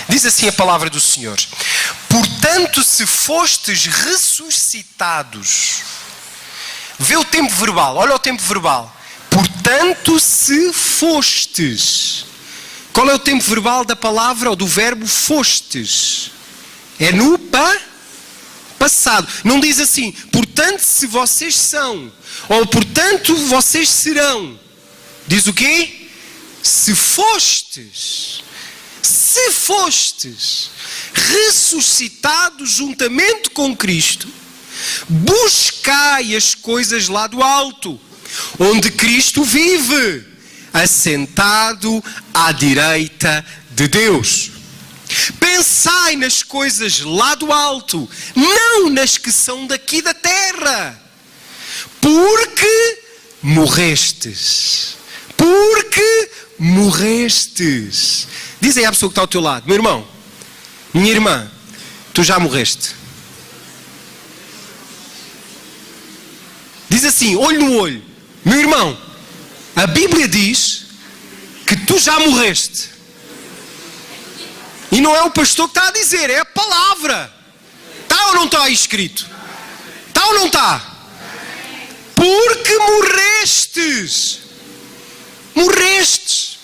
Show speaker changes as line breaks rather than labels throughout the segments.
Diz assim a palavra do Senhor: portanto, se fostes ressuscitados. Vê o tempo verbal, olha o tempo verbal. Portanto, se fostes. Qual é o tempo verbal da palavra ou do verbo fostes? É no passado. Não diz assim, portanto, se vocês são. Ou portanto, vocês serão. Diz o quê? Se fostes. Se fostes ressuscitados juntamente com Cristo, buscai as coisas lá do alto, onde Cristo vive, assentado à direita de Deus. Pensai nas coisas lá do alto, não nas que são daqui da terra, porque morrestes. Porque morrestes. Diz aí à pessoa que está ao teu lado: meu irmão, minha irmã, tu já morreste. Diz assim, olho no olho: meu irmão, a Bíblia diz que tu já morreste. E não é o pastor que está a dizer, é a palavra. Está ou não está aí escrito? Está ou não está? Porque morrestes. Morrestes.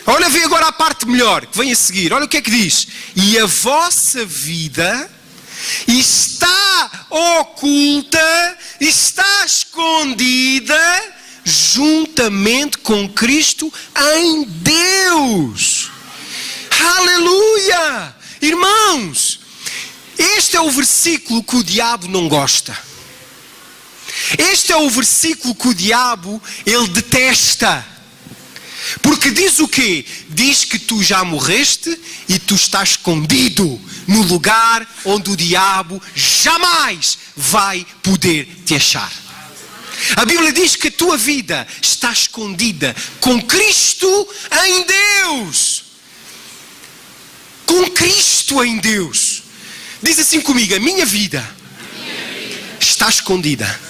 Olha, vê agora a parte melhor, que vem a seguir. Olha o que é que diz. E a vossa vida está oculta, está escondida, juntamente com Cristo em Deus. Aleluia! Irmãos, este é o versículo que o diabo não gosta. Este é o versículo que o diabo, ele detesta. Porque diz o quê? Diz que tu já morreste e tu estás escondido no lugar onde o diabo jamais vai poder te achar. A Bíblia diz que a tua vida está escondida com Cristo em Deus. Com Cristo em Deus. Diz assim comigo: a minha vida está escondida,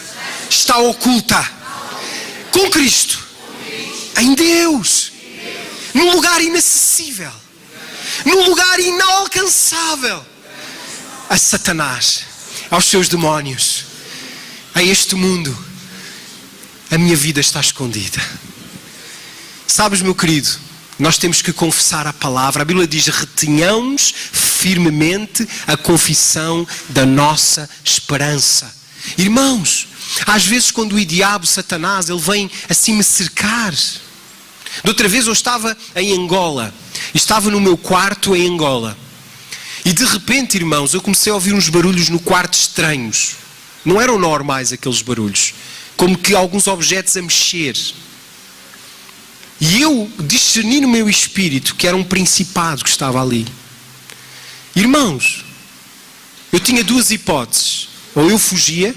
está oculta com Cristo em Deus, num lugar inacessível, num lugar inalcançável a Satanás, aos seus demónios, a este mundo. A minha vida está escondida. Sabes, meu querido, nós temos que confessar a palavra. A Bíblia diz: retenhamos firmemente a confissão da nossa esperança. Irmãos, às vezes quando o diabo, Satanás, ele vem assim me cercar. De outra vez eu estava em Angola. Estava no meu quarto em Angola. E de repente, irmãos, eu comecei a ouvir uns barulhos no quarto estranhos. Não eram normais aqueles barulhos. Como que alguns objetos a mexer. E eu discerni no meu espírito que era um principado que estava ali. Irmãos, eu tinha duas hipóteses. Ou eu fugia,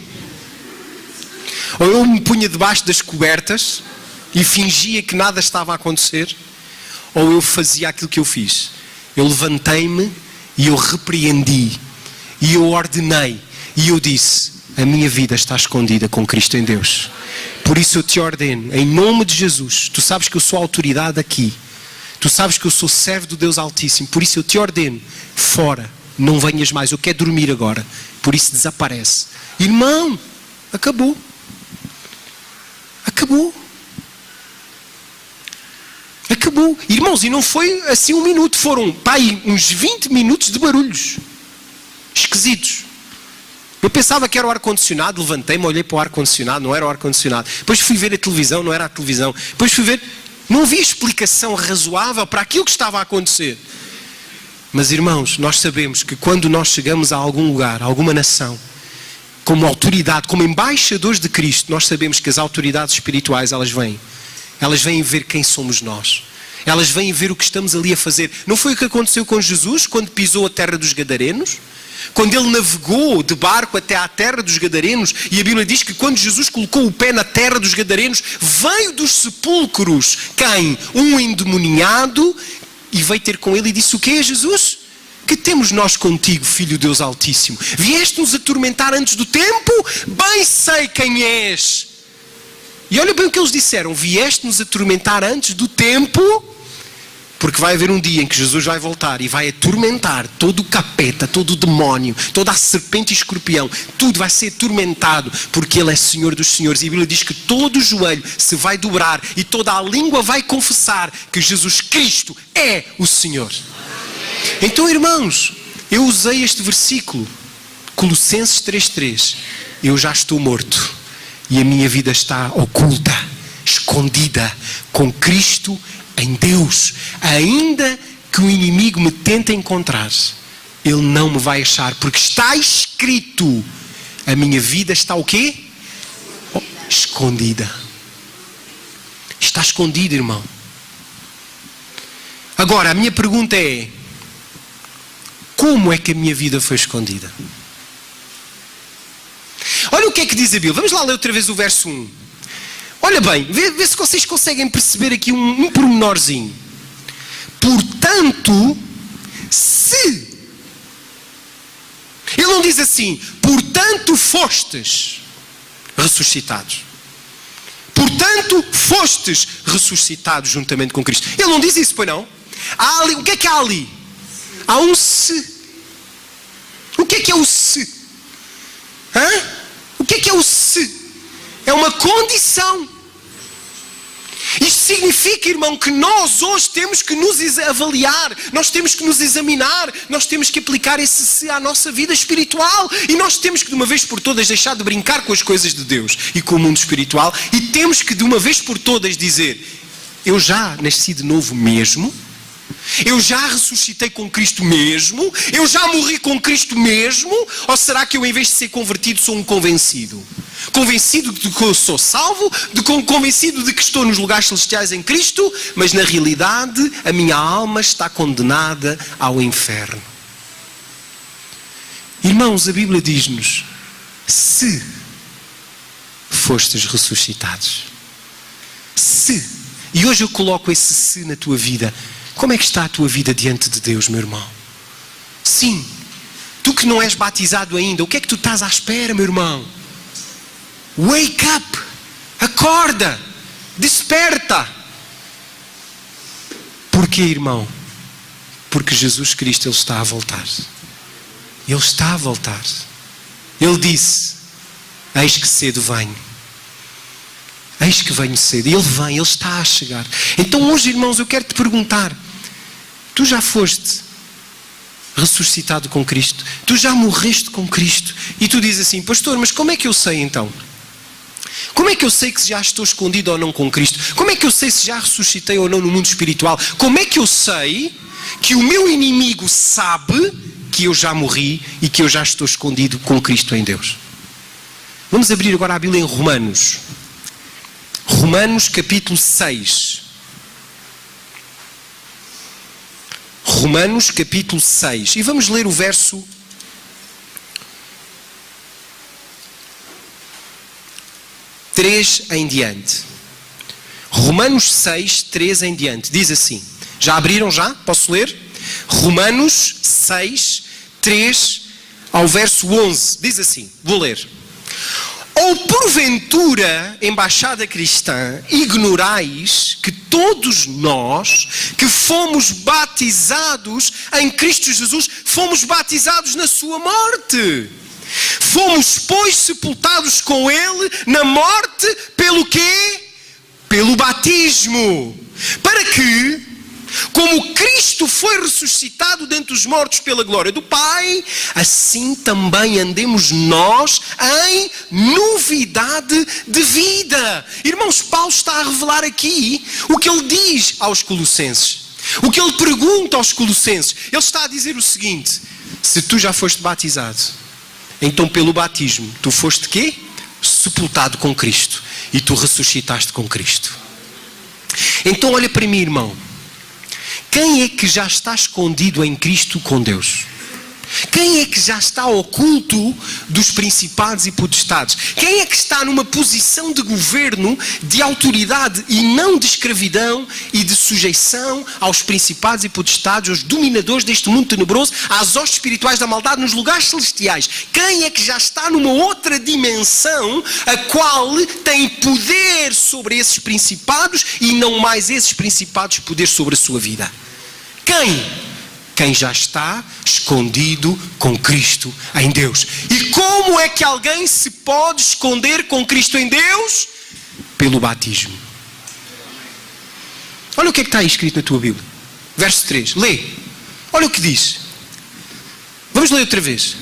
ou eu me punha debaixo das cobertas e fingia que nada estava a acontecer, ou eu fazia aquilo que eu fiz. Eu levantei-me e eu repreendi, e eu ordenei, e eu disse: a minha vida está escondida com Cristo em Deus. Por isso eu te ordeno, em nome de Jesus. Tu sabes que eu sou autoridade aqui. Tu sabes que eu sou servo do Deus Altíssimo. Por isso eu te ordeno, fora, não venhas mais. Eu quero dormir agora. Por isso desaparece. Irmão, acabou. Acabou. Acabou. Irmãos, e não foi assim um minuto. Foram, pai, uns 20 minutos de barulhos esquisitos. Eu pensava que era o ar-condicionado, levantei-me, olhei para o ar-condicionado, não era o ar-condicionado. Depois fui ver a televisão, não era a televisão. Depois fui ver, não havia explicação razoável para aquilo que estava a acontecer. Mas irmãos, nós sabemos que quando nós chegamos a algum lugar, a alguma nação, como autoridade, como embaixadores de Cristo, nós sabemos que as autoridades espirituais, elas vêm ver quem somos nós. Elas vêm ver o que estamos ali a fazer. Não foi o que aconteceu com Jesus quando pisou a terra dos Gadarenos? Quando ele navegou de barco até à terra dos Gadarenos, e a Bíblia diz que quando Jesus colocou o pé na terra dos Gadarenos, veio dos sepulcros quem? Um endemoniado, e veio ter com ele e disse o quê, Jesus? Que temos nós contigo, Filho de Deus Altíssimo? Vieste-nos atormentar antes do tempo? Bem sei quem és. E olha bem o que eles disseram: vieste-nos atormentar antes do tempo? Porque vai haver um dia em que Jesus vai voltar e vai atormentar todo o capeta, todo o demónio, toda a serpente e escorpião. Tudo vai ser atormentado porque Ele é Senhor dos Senhores. E a Bíblia diz que todo o joelho se vai dobrar e toda a língua vai confessar que Jesus Cristo é o Senhor. Então, irmãos, eu usei este versículo, Colossenses 3:3. Eu já estou morto e a minha vida está oculta, escondida com Cristo em Deus. Ainda que o inimigo me tente encontrar, ele não me vai achar, porque está escrito, a minha vida está o quê? Escondida. Está escondida, irmão. Agora, a minha pergunta é, como é que a minha vida foi escondida? Olha o que é que diz a Bíblia. Vamos lá ler outra vez o verso 1. Olha bem, vê se vocês conseguem perceber aqui um pormenorzinho. Portanto, se... Ele não diz assim, portanto fostes ressuscitados. Portanto fostes ressuscitados juntamente com Cristo. Ele não diz isso, pois não? Há ali, o que é que há ali? Há um se. O que é o se? O que é o se? É uma condição. Isto significa, irmão, que nós hoje temos que nos avaliar, nós temos que nos examinar, nós temos que aplicar esse se à nossa vida espiritual e nós temos que de uma vez por todas deixar de brincar com as coisas de Deus e com o mundo espiritual e temos que de uma vez por todas dizer, eu já nasci de novo mesmo, eu já ressuscitei com Cristo mesmo, eu já morri com Cristo mesmo, ou será que eu em vez de ser convertido sou um convencido? Convencido de que eu sou salvo, convencido de que estou nos lugares celestiais em Cristo, mas na realidade a minha alma está condenada ao inferno. Irmãos, a Bíblia diz-nos, se fostes ressuscitados, se, e hoje eu coloco esse se na tua vida. Como é que está a tua vida diante de Deus, meu irmão? Sim, tu que não és batizado ainda, o que é que tu estás à espera, meu irmão? Wake up, acorda, desperta. Porquê, irmão? Porque Jesus Cristo, Ele está a voltar. Ele está a voltar. Ele disse, eis que cedo venho. Eis que venho cedo. E Ele vem, Ele está a chegar. Então hoje, irmãos, eu quero te perguntar, tu já foste ressuscitado com Cristo? Tu já morreste com Cristo? E tu dizes assim, pastor, mas como é que eu sei então? Como é que eu sei que já estou escondido ou não com Cristo? Como é que eu sei se já ressuscitei ou não no mundo espiritual? Como é que eu sei que o meu inimigo sabe que eu já morri e que eu já estou escondido com Cristo em Deus? Vamos abrir agora a Bíblia em Romanos. Romanos capítulo 6. Romanos capítulo 6. E vamos ler o verso 3 em diante. Romanos 6, 3 em diante. Diz assim. Já abriram já? Posso ler? Romanos 6, 3 ao verso 11. Diz assim. Vou ler. Ou porventura, embaixada cristã, ignorais que todos nós que fomos batizados em Cristo Jesus, fomos batizados na sua morte. Fomos, pois, sepultados com Ele na morte, pelo quê? Pelo batismo. Para que, como Cristo foi ressuscitado dentre os mortos pela glória do Pai, assim também andemos nós em novidade de vida. Irmãos, Paulo está a revelar aqui o que ele diz aos Colossenses. O que ele pergunta aos Colossenses. Ele está a dizer o seguinte, se tu já foste batizado, então pelo batismo, tu foste quê? Sepultado com Cristo. E tu ressuscitaste com Cristo. Então olha para mim, irmão. Quem é que já está escondido em Cristo com Deus? Quem é que já está ao culto dos principados e potestades? Quem é que está numa posição de governo, de autoridade e não de escravidão e de sujeição aos principados e potestades, aos dominadores deste mundo tenebroso, às hostes espirituais da maldade nos lugares celestiais? Quem é que já está numa outra dimensão a qual tem poder sobre esses principados e não mais esses principados poder sobre a sua vida? Quem? Quem já está escondido com Cristo em Deus. E como é que alguém se pode esconder com Cristo em Deus? Pelo batismo. Olha o que é que está aí escrito na tua Bíblia. Verso 3. Lê. Olha o que diz. Vamos ler outra vez.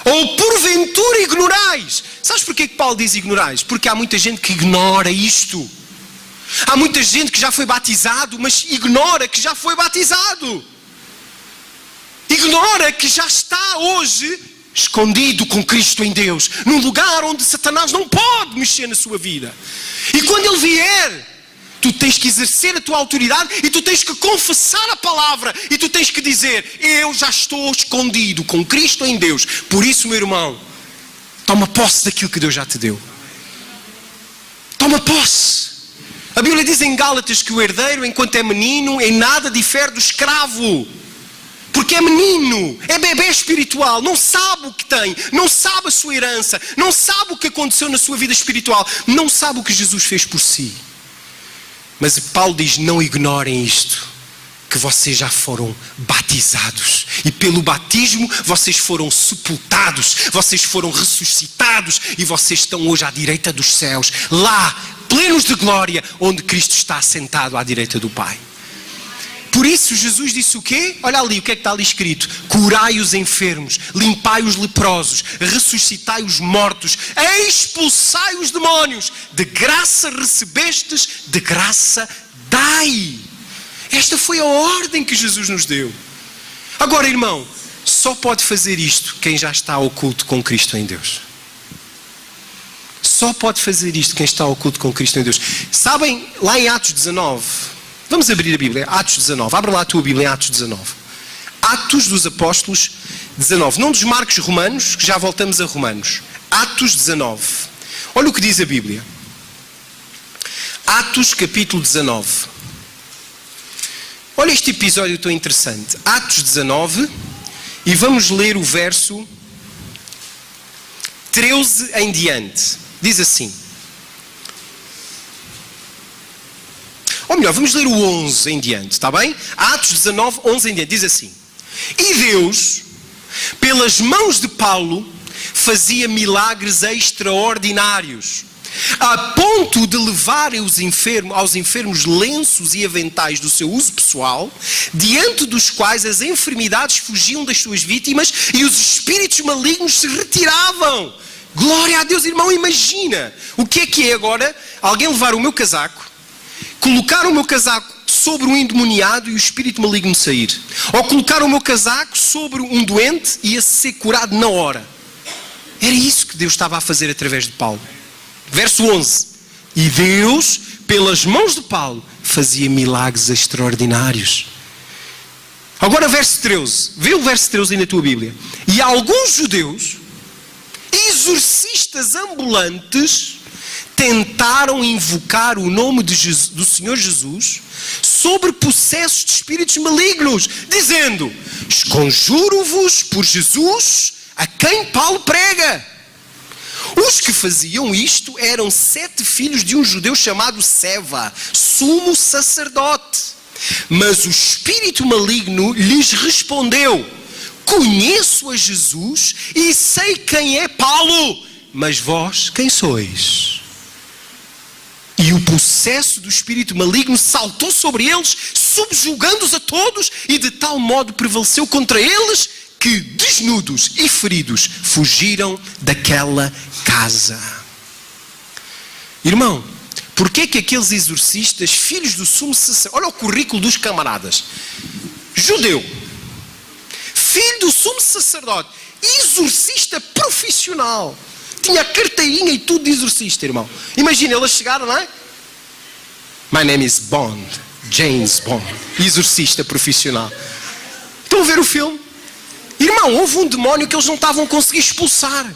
Ou porventura ignorais. Sabes porquê que Paulo diz ignorais? Porque há muita gente que ignora isto. Há muita gente que já foi batizado, mas ignora que já foi batizado. Ignora que já está hoje escondido com Cristo em Deus, num lugar onde Satanás não pode mexer na sua vida. E quando ele vier, tu tens que exercer a tua autoridade e tu tens que confessar a palavra e tu tens que dizer: eu já estou escondido com Cristo em Deus. Por isso, meu irmão, toma posse daquilo que Deus já te deu. Toma posse. A Bíblia diz em Gálatas que o herdeiro, enquanto é menino, em nada difere do escravo. Porque é menino, é bebê espiritual, não sabe o que tem, não sabe a sua herança, não sabe o que aconteceu na sua vida espiritual, não sabe o que Jesus fez por si. Mas Paulo diz: não ignorem isto, que vocês já foram batizados. E pelo batismo vocês foram sepultados, vocês foram ressuscitados e vocês estão hoje à direita dos céus, lá, plenos de glória, onde Cristo está sentado à direita do Pai. Por isso Jesus disse o quê? Olha ali, o que é que está ali escrito? Curai os enfermos, limpai os leprosos, ressuscitai os mortos, expulsai os demónios. De graça recebestes, de graça dai. Esta foi a ordem que Jesus nos deu. Agora, irmão, só pode fazer isto quem já está oculto com Cristo em Deus. Só pode fazer isto quem está oculto com Cristo em Deus. Sabem, lá em Atos 19, vamos abrir a Bíblia, Atos 19, abre lá a tua Bíblia em Atos 19. Atos dos Apóstolos 19, não dos Marcos Romanos, que já voltamos a Romanos. Atos 19. Olha o que diz a Bíblia. Atos capítulo 19. Olha este episódio tão interessante. Atos 19, e vamos ler o verso 13 em diante. Diz assim. Ou melhor, vamos ler o 11 em diante, está bem? Atos 19, 11 em diante. Diz assim. E Deus, pelas mãos de Paulo, fazia milagres extraordinários, a ponto de levarem aos enfermos lenços e aventais do seu uso pessoal, diante dos quais as enfermidades fugiam das suas vítimas e os espíritos malignos se retiravam. Glória a Deus, irmão. Imagina o que é agora alguém levar o meu casaco, colocar o meu casaco sobre um endemoniado e o espírito maligno sair, ou colocar o meu casaco sobre um doente e esse ser curado na hora. Era isso que Deus estava a fazer através de Paulo. Verso 11. E Deus, pelas mãos de Paulo, fazia milagres extraordinários. Agora verso 13. Vê o verso 13 aí na tua Bíblia. E alguns judeus, exorcistas ambulantes, tentaram invocar o nome do Senhor Jesus sobre possessos de espíritos malignos, dizendo: esconjuro-vos por Jesus, a quem Paulo prega. Os que faziam isto eram 7 filhos de um judeu chamado Seva, sumo sacerdote. Mas o espírito maligno lhes respondeu: conheço a Jesus e sei quem é Paulo, mas vós quem sois? E o possesso do espírito maligno saltou sobre eles, subjugando-os a todos, e de tal modo prevaleceu contra eles que, desnudos e feridos, fugiram daquela casa. Irmão, porquê é que aqueles exorcistas, filhos do sumo sacerdote, olha o currículo dos camaradas: judeu, filho do sumo sacerdote, exorcista profissional, tinha a carteirinha e tudo de exorcista, irmão. Imagina, eles chegaram lá: my name is Bond, James Bond, exorcista profissional. Estão a ver o filme? Irmão, houve um demónio que eles não estavam a conseguir expulsar.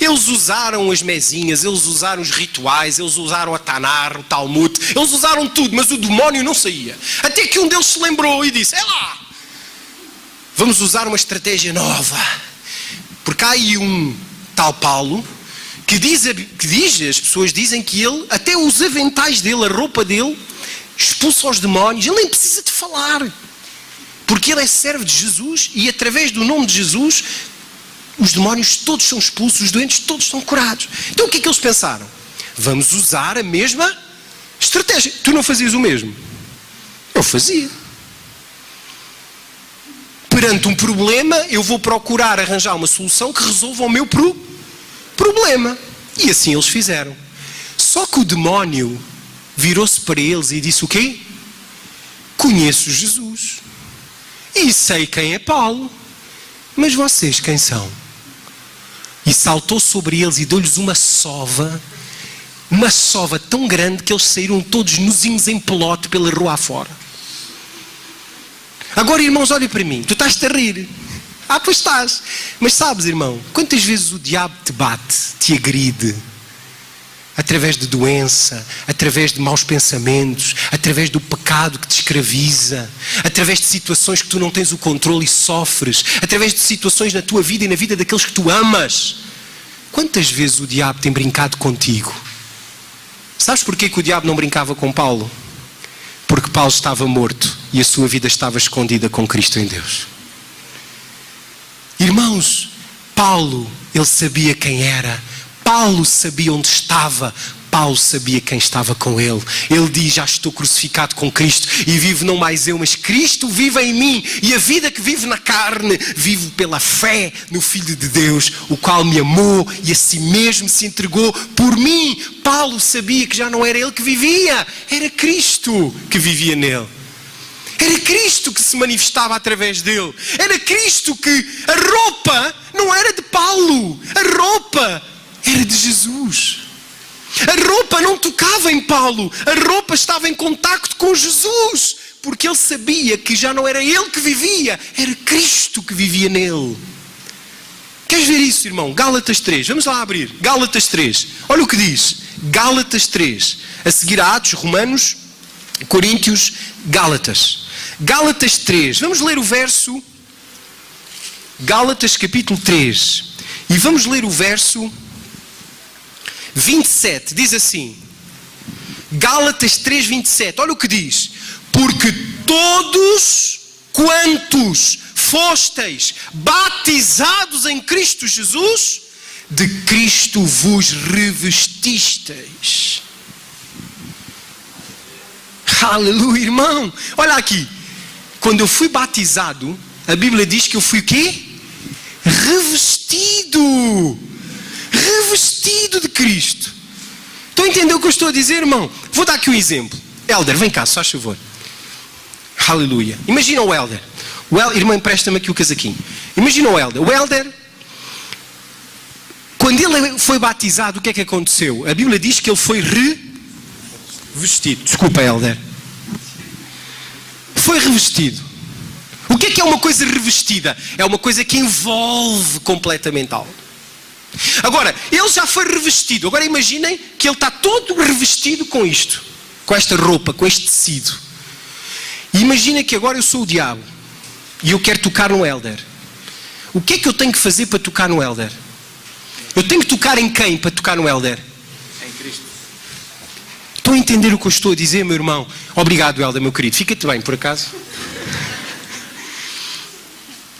Eles usaram as mesinhas, eles usaram os rituais, eles usaram a Tanar, o Talmud, eles usaram tudo, mas o demónio não saía. Até que um deles se lembrou e disse: é lá, vamos usar uma estratégia nova. Porque há aí um tal Paulo que diz, as pessoas dizem que ele, até os aventais dele, a roupa dele, expulsa os demónios. Ele nem precisa de falar, porque ele é servo de Jesus e através do nome de Jesus os demónios todos são expulsos, os doentes todos são curados. Então o que é que eles pensaram? Vamos usar a mesma estratégia. Tu não fazias o mesmo? Eu fazia. Perante um problema, eu vou procurar arranjar uma solução que resolva o meu problema. E assim eles fizeram. Só que o demónio virou-se para eles e disse o quê? Conheço Jesus. E sei quem é Paulo. Mas vocês quem são? E saltou sobre eles e deu-lhes uma sova tão grande que eles saíram todos nuzinhos em pelote pela rua afora. Agora, irmãos, olhem para mim. Tu estás-te a rir. Pois estás. Mas sabes, irmão, quantas vezes o diabo te bate, te agride? Através de doença, através de maus pensamentos, através do pecado que te escraviza, através de situações que tu não tens o controle e sofres, através de situações na tua vida e na vida daqueles que tu amas. Quantas vezes o diabo tem brincado contigo? Sabes porquê que o diabo não brincava com Paulo? Porque Paulo estava morto e a sua vida estava escondida com Cristo em Deus. Irmãos, Paulo, ele sabia quem era. Paulo sabia onde estava. Paulo sabia quem estava com ele. Ele diz: já estou crucificado com Cristo e vivo não mais eu, mas Cristo vive em mim. E a vida que vivo na carne, vivo pela fé no Filho de Deus, o qual me amou e a si mesmo se entregou por mim. Paulo sabia que já não era ele que vivia, era Cristo que vivia nele. Era Cristo que se manifestava através dele. Era Cristo que a roupa não era de Paulo, a roupa era de Jesus. A roupa não tocava em Paulo, a roupa estava em contacto com Jesus, porque ele sabia que já não era ele que vivia, era Cristo que vivia nele. Queres ver isso, irmão? Gálatas 3, vamos lá abrir. Gálatas 3, olha o que diz. Gálatas 3, a seguir a Atos, Romanos, Coríntios, Gálatas. Gálatas 3, vamos ler o verso. Gálatas capítulo 3, e vamos ler o verso 27, diz assim, Gálatas 3, 27, olha o que diz: porque todos quantos fosteis batizados em Cristo Jesus, de Cristo vos revestisteis. Aleluia, irmão. Olha aqui, quando eu fui batizado, a Bíblia diz que eu fui o quê? Revestido de Cristo. Estão a entender o que eu estou a dizer, irmão? Vou dar aqui um exemplo. Helder, vem cá, só faz favor. Aleluia. Imagina o Helder. Irmão, empresta-me aqui o casaquinho. Imagina o Helder. O Helder, quando ele foi batizado, o que é que aconteceu? A Bíblia diz que ele foi revestido. Desculpa, Helder. Foi revestido. O que é uma coisa revestida? É uma coisa que envolve completamente algo. Agora, ele já foi revestido. Agora imaginem que ele está todo revestido com isto, com esta roupa, com este tecido. E imaginem que agora eu sou o diabo e eu quero tocar no Helder. O que é que eu tenho que fazer para tocar no Helder? Eu tenho que tocar em quem para tocar no Helder? Em Cristo. Estão a entender o que eu estou a dizer, meu irmão? Obrigado, Helder, meu querido. Fica-te bem, por acaso.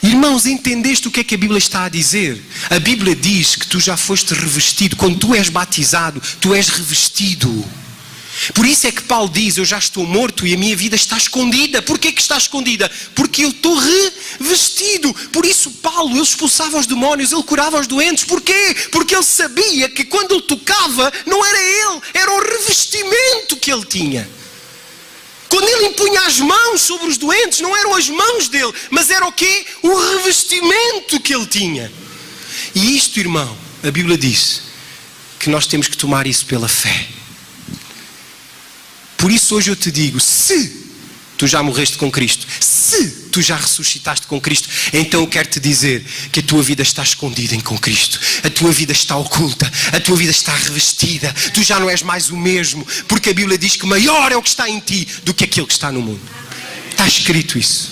Irmãos, entendeste o que é que a Bíblia está a dizer? A Bíblia diz que tu já foste revestido. Quando tu és batizado, tu és revestido. Por isso é que Paulo diz: eu já estou morto e a minha vida está escondida. Porquê que está escondida? Porque eu estou revestido. Por isso Paulo, ele expulsava os demónios, ele curava os doentes. Porquê? Porque ele sabia que quando ele tocava, não era ele, era o revestimento que ele tinha. Quando ele impunha as mãos sobre os doentes, não eram as mãos dele, mas era o quê? O revestimento que ele tinha. E isto, irmão, a Bíblia diz que nós temos que tomar isso pela fé. Por isso hoje eu te digo, se tu já morreste com Cristo, se tu já ressuscitaste com Cristo, então eu quero te dizer que a tua vida está escondida com Cristo. A tua vida está oculta, a tua vida está revestida. Tu já não és mais o mesmo, porque a Bíblia diz que maior é o que está em ti do que aquele que está no mundo. Está escrito isso.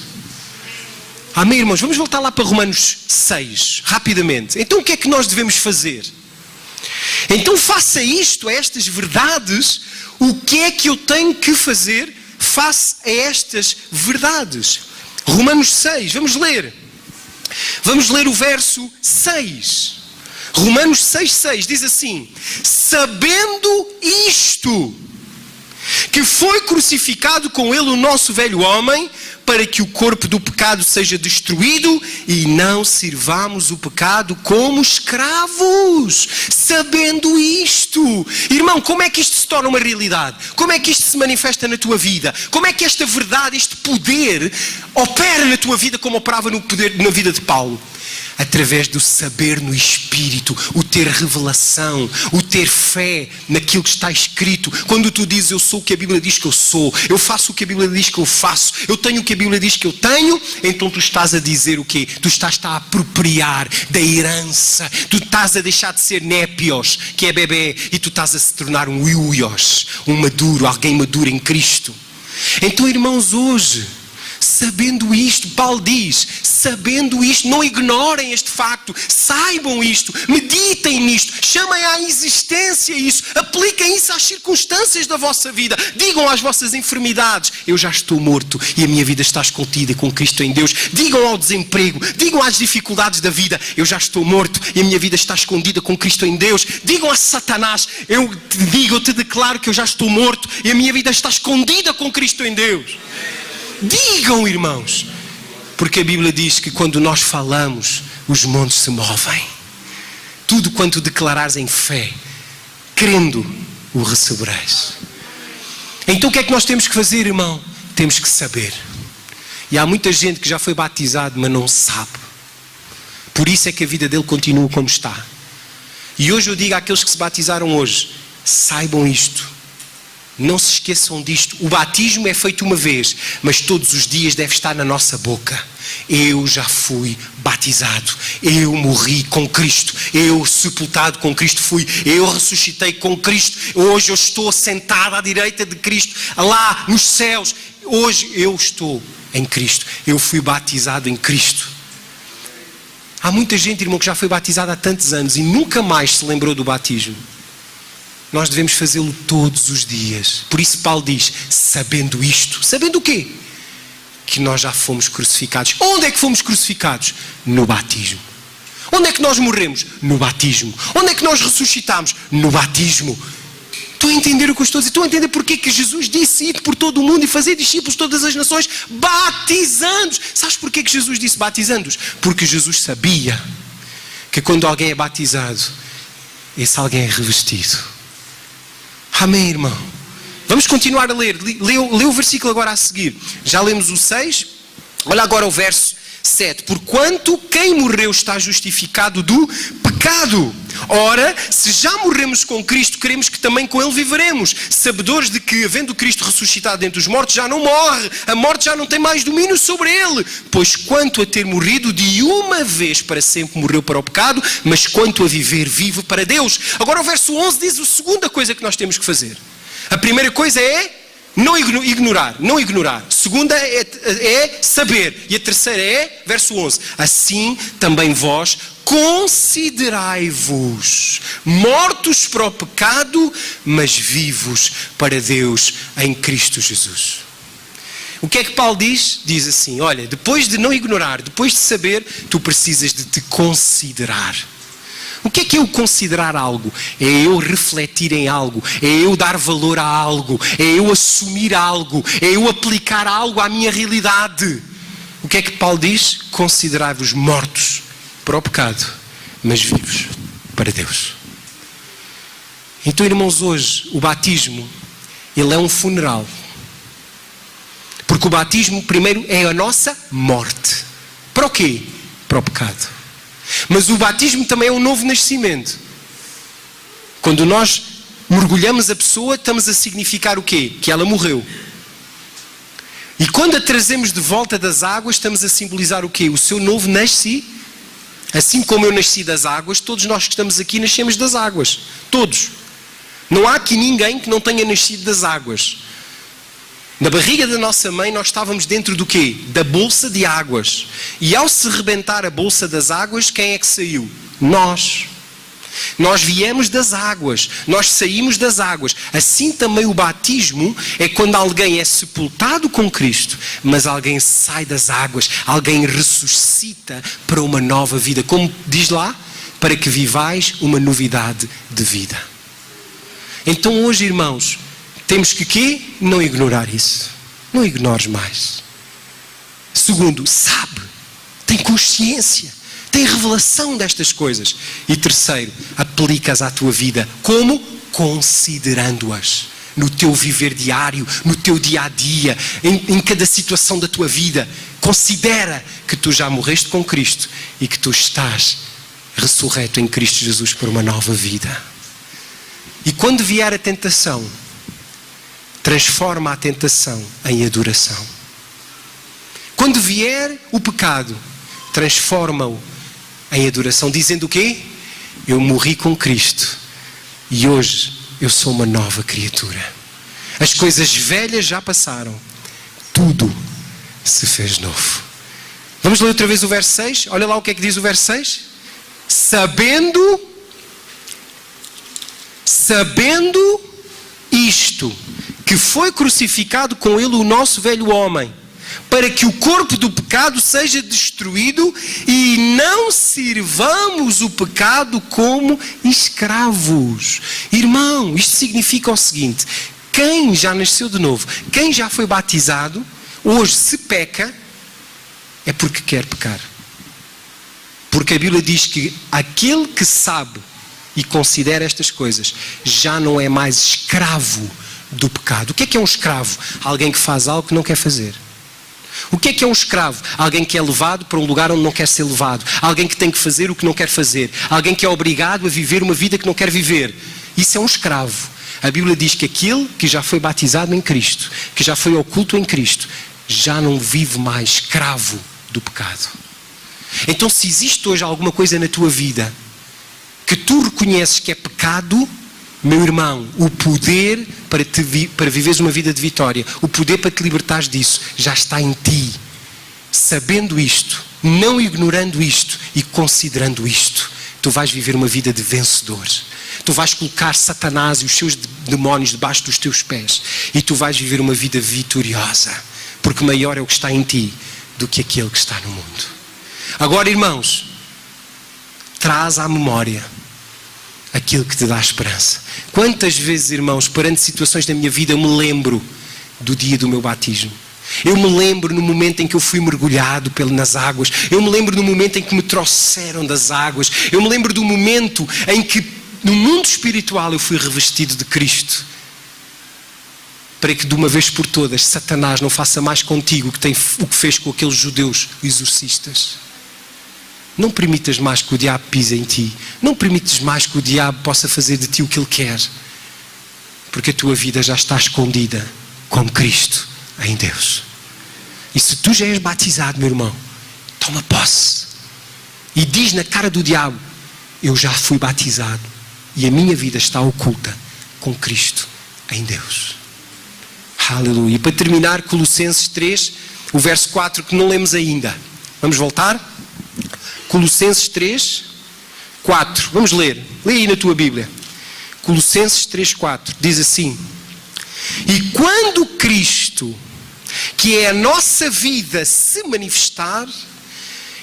Amém, irmãos? Vamos voltar lá para Romanos 6, rapidamente. Então o que é que nós devemos fazer? Então faça isto, a estas verdades. O que é que eu tenho que fazer face a estas verdades? Romanos 6, vamos ler. Vamos ler o verso 6. Romanos 6 diz assim: sabendo isto, que foi crucificado com ele o nosso velho homem, para que o corpo do pecado seja destruído e não sirvamos o pecado como escravos. Sabendo isto. Irmão, como é que isto se torna uma realidade? Como é que isto se manifesta na tua vida? Como é que esta verdade, este poder, opera na tua vida como operava na vida de Paulo? Através do saber no Espírito, o ter revelação, o ter fé naquilo que está escrito. Quando tu dizes eu sou o que a Bíblia diz que eu sou, eu faço o que a Bíblia diz que eu faço, eu tenho o que a Bíblia diz que eu tenho, então tu estás a dizer o quê? Tu estás a apropriar da herança, tu estás a deixar de ser népios, que é bebê, e tu estás a se tornar um iuios, um maduro, alguém maduro em Cristo. Então, irmãos, hoje, sabendo isto, Paulo diz, sabendo isto, não ignorem este facto, saibam isto, meditem nisto, chamem à existência isso, apliquem isso às circunstâncias da vossa vida, digam às vossas enfermidades, eu já estou morto e a minha vida está escondida com Cristo em Deus. Digam ao desemprego, digam às dificuldades da vida, eu já estou morto e a minha vida está escondida com Cristo em Deus. Digam a Satanás, eu te declaro que eu já estou morto e a minha vida está escondida com Cristo em Deus. Digam, irmãos, porque a Bíblia diz que quando nós falamos, os montes se movem. Tudo quanto declarares em fé, crendo, o receberás. Então o que é que nós temos que fazer, irmão? Temos que saber. E há muita gente que já foi batizado, mas não sabe. Por isso é que a vida dele continua como está. E hoje eu digo àqueles que se batizaram hoje, saibam isto. Não se esqueçam disto. O batismo é feito uma vez, mas todos os dias deve estar na nossa boca. Eu já fui batizado. Eu morri com Cristo. Eu sepultado com Cristo fui. Eu ressuscitei com Cristo. Hoje eu estou sentado à direita de Cristo, lá nos céus. Hoje eu estou em Cristo. Eu fui batizado em Cristo. Há muita gente, irmão, que já foi batizada há tantos anos e nunca mais se lembrou do batismo. Nós devemos fazê-lo todos os dias. Por isso Paulo diz, sabendo isto. Sabendo o quê? Que nós já fomos crucificados. Onde é que fomos crucificados? No batismo. Onde é que nós morremos? No batismo. Onde é que nós ressuscitamos? No batismo. Estão a entender o que eu estou a dizer? Estão a entender porque que Jesus disse ir por todo o mundo e fazer discípulos de todas as nações, batizando-os? Sabes porque que Jesus disse batizando-os? Porque Jesus sabia que quando alguém é batizado, esse alguém é revestido. Amém, irmão? Vamos continuar a ler. Lê o versículo agora a seguir. Já lemos o 6. Olha agora o verso 7. Porquanto quem morreu está justificado do pecado. Ora, se já morremos com Cristo, queremos que também com Ele viveremos. Sabedores de que, havendo Cristo ressuscitado dentre os mortos, já não morre. A morte já não tem mais domínio sobre Ele. Pois quanto a ter morrido de uma vez para sempre morreu para o pecado, mas quanto a viver, vive para Deus. Agora o verso 11 diz a segunda coisa que nós temos que fazer. A primeira coisa é não ignorar. A segunda é saber. E a terceira é, verso 11, assim também vós considerai-vos mortos para o pecado, mas vivos para Deus em Cristo Jesus. O que é que Paulo diz? Diz assim, olha, depois de não ignorar, depois de saber, tu precisas de te considerar. O que é eu considerar algo? É eu refletir em algo, é eu dar valor a algo, é eu assumir algo, é eu aplicar algo à minha realidade. O que é que Paulo diz? Considerai-vos mortos para o pecado, mas vivos para Deus. Então, irmãos, hoje o batismo, ele é um funeral. Porque o batismo, primeiro, é a nossa morte. Para o quê? Para o pecado. Mas o batismo também é um novo nascimento. Quando nós mergulhamos a pessoa, estamos a significar o quê? Que ela morreu. E quando a trazemos de volta das águas, estamos a simbolizar o quê? O seu novo nasci. Assim como eu nasci das águas, todos nós que estamos aqui nascemos das águas. Todos. Não há aqui ninguém que não tenha nascido das águas. Na barriga da nossa mãe nós estávamos dentro do quê? Da bolsa de águas. E ao se rebentar a bolsa das águas, quem é que saiu? Nós. Nós viemos das águas, nós saímos das águas. Assim também o batismo é quando alguém é sepultado com Cristo, mas alguém sai das águas, alguém ressuscita para uma nova vida. Como diz lá, para que vivais uma novidade de vida. Então hoje, irmãos, temos que quê? Não ignorar isso. Não ignores mais. Segundo, sabe, tem consciência, tem revelação destas coisas. E terceiro, aplica-as à tua vida. Como? Considerando-as. No teu viver diário, no teu dia-a-dia, em cada situação da tua vida. Considera que tu já morreste com Cristo e que tu estás ressurreto em Cristo Jesus para uma nova vida. E quando vier a tentação, transforma a tentação em adoração. Quando vier o pecado, transforma-o em adoração, dizendo o quê? Eu morri com Cristo e hoje eu sou uma nova criatura. As coisas velhas já passaram, tudo se fez novo. Vamos ler outra vez o verso 6? Olha lá o que é que diz o verso 6. Sabendo isto, que foi crucificado com ele o nosso velho homem, para que o corpo do pecado seja destruído e não sirvamos o pecado como escravos. Irmão, isto significa o seguinte: quem já nasceu de novo, quem já foi batizado, hoje se peca, é porque quer pecar. Porque a Bíblia diz que aquele que sabe e considera estas coisas já não é mais escravo do pecado. O que é um escravo? Alguém que faz algo que não quer fazer. O que é um escravo? Alguém que é levado para um lugar onde não quer ser levado. Alguém que tem que fazer o que não quer fazer. Alguém que é obrigado a viver uma vida que não quer viver. Isso é um escravo. A Bíblia diz que aquele que já foi batizado em Cristo, que já foi oculto em Cristo, já não vive mais escravo do pecado. Então, se existe hoje alguma coisa na tua vida que tu reconheces que é pecado, meu irmão, o poder para viveres uma vida de vitória, o poder para te libertares disso, já está em ti. Sabendo isto, não ignorando isto e considerando isto, tu vais viver uma vida de vencedor. Tu vais colocar Satanás e os seus demónios debaixo dos teus pés e tu vais viver uma vida vitoriosa, porque maior é o que está em ti do que aquele que está no mundo. Agora, irmãos, traz à memória aquilo que te dá esperança. Quantas vezes, irmãos, perante situações da minha vida, eu me lembro do dia do meu batismo. Eu me lembro no momento em que eu fui mergulhado nas águas. Eu me lembro no momento em que me trouxeram das águas. Eu me lembro do momento em que, no mundo espiritual, eu fui revestido de Cristo. Para que, de uma vez por todas, Satanás não faça mais contigo o que fez com aqueles judeus exorcistas. Não permitas mais que o diabo pise em ti. Não permitas mais que o diabo possa fazer de ti o que ele quer. Porque a tua vida já está escondida com Cristo em Deus. E se tu já és batizado, meu irmão, toma posse. E diz na cara do diabo: eu já fui batizado e a minha vida está oculta com Cristo em Deus. Aleluia. E para terminar, Colossenses 3, o verso 4 que não lemos ainda. Vamos voltar? Colossenses 3, 4. Vamos ler. Lê aí na tua Bíblia. Colossenses 3, 4. Diz assim: e quando Cristo, que é a nossa vida, se manifestar,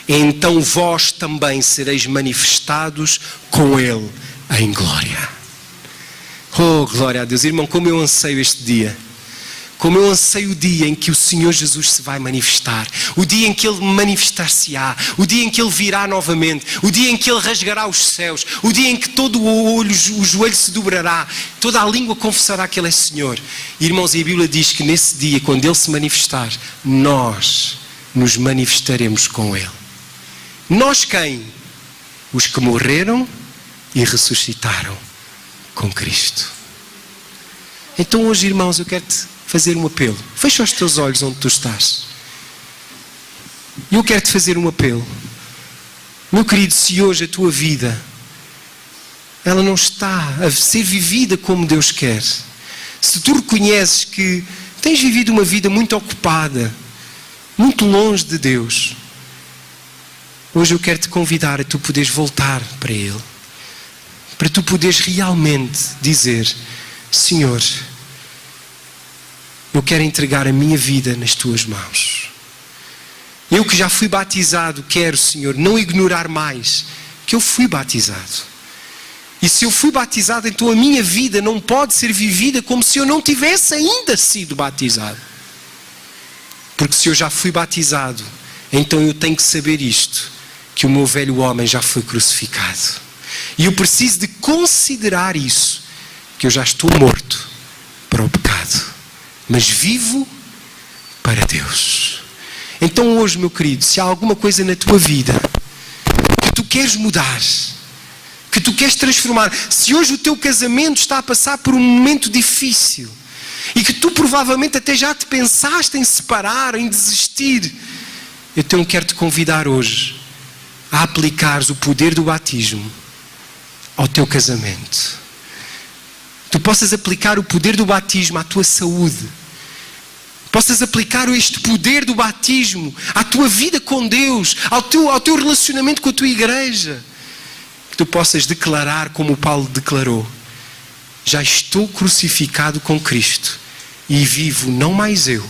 então vós também sereis manifestados com Ele em glória. Oh, glória a Deus. Irmão, como eu anseio este dia. Como eu anseio o dia em que o Senhor Jesus se vai manifestar. O dia em que Ele manifestar-se-á. O dia em que Ele virá novamente. O dia em que Ele rasgará os céus. O dia em que todo o olho, o joelho se dobrará. Toda a língua confessará que Ele é Senhor. Irmãos, e a Bíblia diz que nesse dia, quando Ele se manifestar, nós nos manifestaremos com Ele. Nós quem? Os que morreram e ressuscitaram com Cristo. Então hoje, irmãos, eu quero-te fazer um apelo. Fecha os teus olhos onde tu estás. E eu quero te fazer um apelo. Meu querido, se hoje a tua vida, ela não está a ser vivida como Deus quer, se tu reconheces que tens vivido uma vida muito ocupada, muito longe de Deus, hoje eu quero te convidar a tu poderes voltar para Ele, para tu poderes realmente dizer: Senhor, eu quero entregar a minha vida nas tuas mãos. Eu que já fui batizado, quero, Senhor, não ignorar mais que eu fui batizado. E se eu fui batizado, então a minha vida não pode ser vivida como se eu não tivesse ainda sido batizado. Porque se eu já fui batizado, então eu tenho que saber isto, que o meu velho homem já foi crucificado. E eu preciso de considerar isso, que eu já estou morto para o pecado, mas vivo para Deus. Então hoje, meu querido, se há alguma coisa na tua vida que tu queres mudar, que tu queres transformar, se hoje o teu casamento está a passar por um momento difícil e que tu provavelmente até já te pensaste em separar, em desistir, então eu quero te convidar hoje a aplicares o poder do batismo ao teu casamento. Tu possas aplicar o poder do batismo à tua saúde, possas aplicar este poder do batismo à tua vida com Deus, ao teu relacionamento com a tua igreja. Que tu possas declarar como o Paulo declarou: já estou crucificado com Cristo e vivo não mais eu,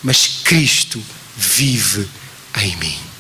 mas Cristo vive em mim.